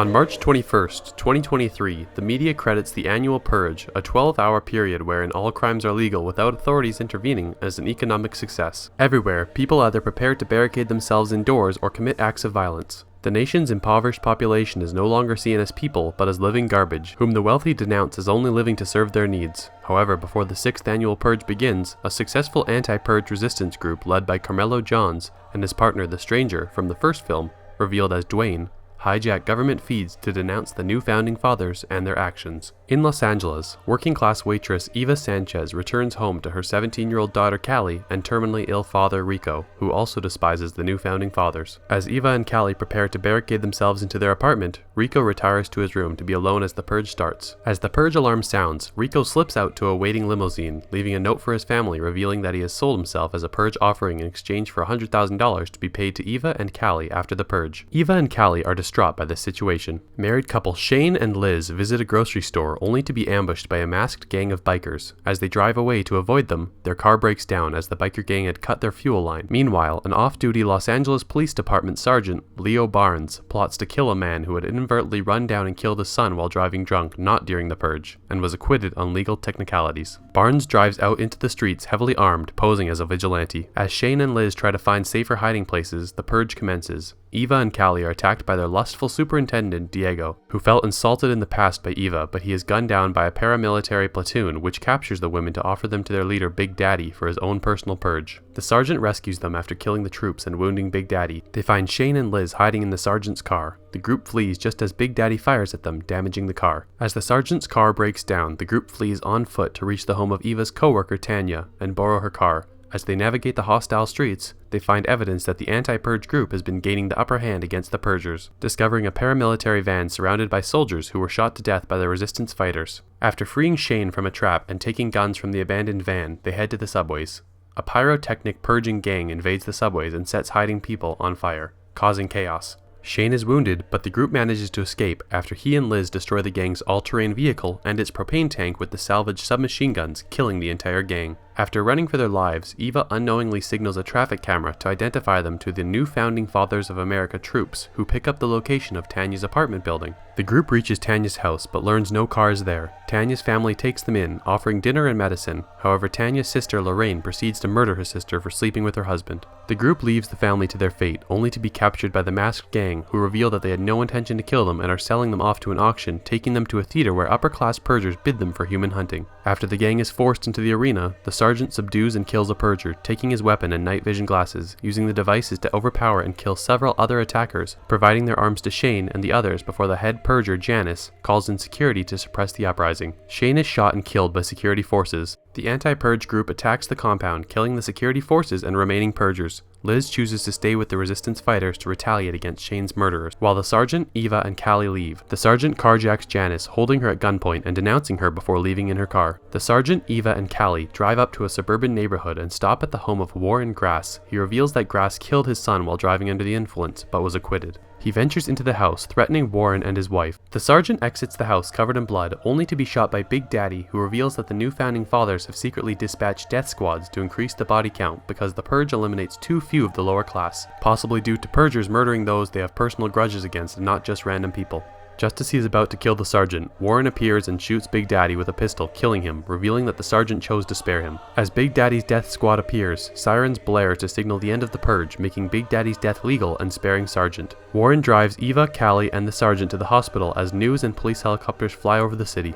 On March 21st, 2023, the media credits the annual Purge, a 12-hour period wherein all crimes are legal without authorities intervening, as an economic success. Everywhere, people either prepare to barricade themselves indoors or commit acts of violence. The nation's impoverished population is no longer seen as people, but as living garbage, whom the wealthy denounce as only living to serve their needs. However, before the 6th annual Purge begins, a successful anti-Purge resistance group led by Carmelo Johns and his partner the Stranger from the first film, revealed as Dwayne, hijack government feeds to denounce the new founding fathers and their actions. In Los Angeles, working-class waitress Eva Sanchez returns home to her 17-year-old daughter Callie and terminally ill father Rico, who also despises the new founding fathers. As Eva and Callie prepare to barricade themselves into their apartment, Rico retires to his room to be alone as the Purge starts. As the Purge alarm sounds, Rico slips out to a waiting limousine, leaving a note for his family revealing that he has sold himself as a Purge offering in exchange for $100,000 to be paid to Eva and Callie after the Purge. Eva and Callie are distraught by this situation. Married couple Shane and Liz visit a grocery store only to be ambushed by a masked gang of bikers. As they drive away to avoid them, their car breaks down as the biker gang had cut their fuel line. Meanwhile, an off-duty Los Angeles Police Department Sergeant, Leo Barnes, plots to kill a man who had inadvertently run down and killed his son while driving drunk not during the Purge, and was acquitted on legal technicalities. Barnes drives out into the streets heavily armed, posing as a vigilante. As Shane and Liz try to find safer hiding places, the Purge commences. Eva and Callie are attacked by their lustful superintendent, Diego, who felt insulted in the past by Eva, but he is gunned down by a paramilitary platoon which captures the women to offer them to their leader Big Daddy for his own personal purge. The sergeant rescues them after killing the troops and wounding Big Daddy. They find Shane and Liz hiding in the sergeant's car. The group flees just as Big Daddy fires at them, damaging the car. As the sergeant's car breaks down, the group flees on foot to reach the home of Eva's co-worker Tanya and borrow her car. As they navigate the hostile streets, they find evidence that the anti-Purge group has been gaining the upper hand against the Purgers, discovering a paramilitary van surrounded by soldiers who were shot to death by the resistance fighters. After freeing Shane from a trap and taking guns from the abandoned van, they head to the subways. A pyrotechnic purging gang invades the subways and sets hiding people on fire, causing chaos. Shane is wounded, but the group manages to escape after he and Liz destroy the gang's all-terrain vehicle and its propane tank with the salvaged submachine guns, killing the entire gang. After running for their lives, Eva unknowingly signals a traffic camera to identify them to the new Founding Fathers of America troops, who pick up the location of Tanya's apartment building. The group reaches Tanya's house, but learns no car is there. Tanya's family takes them in, offering dinner and medicine. However, Tanya's sister Lorraine proceeds to murder her sister for sleeping with her husband. The group leaves the family to their fate, only to be captured by the masked gang, who reveal that they had no intention to kill them and are selling them off to an auction, taking them to a theater where upper-class purgers bid them for human hunting. After the gang is forced into the arena, the sergeant subdues and kills a purger, taking his weapon and night vision glasses, using the devices to overpower and kill several other attackers, providing their arms to Shane and the others before the head purger, Janice, calls in security to suppress the uprising. Shane is shot and killed by security forces. The anti-Purge group attacks the compound, killing the security forces and remaining purgers. Liz chooses to stay with the resistance fighters to retaliate against Shane's murderers, while the sergeant, Eva, and Callie leave. The sergeant carjacks Janice, holding her at gunpoint and denouncing her before leaving in her car. The sergeant, Eva, and Callie drive up to a suburban neighborhood and stop at the home of Warren Grass. He reveals that Grass killed his son while driving under the influence, but was acquitted. He ventures into the house, threatening Warren and his wife. The sergeant exits the house covered in blood, only to be shot by Big Daddy, who reveals that the new founding fathers have secretly dispatched death squads to increase the body count because the Purge eliminates too few of the lower class, possibly due to Purgers murdering those they have personal grudges against and not just random people. Just as he is about to kill the sergeant, Warren appears and shoots Big Daddy with a pistol, killing him, revealing that the sergeant chose to spare him. As Big Daddy's death squad appears, sirens blare to signal the end of the Purge, making Big Daddy's death legal and sparing Sergeant. Warren drives Eva, Callie, and the sergeant to the hospital as news and police helicopters fly over the city.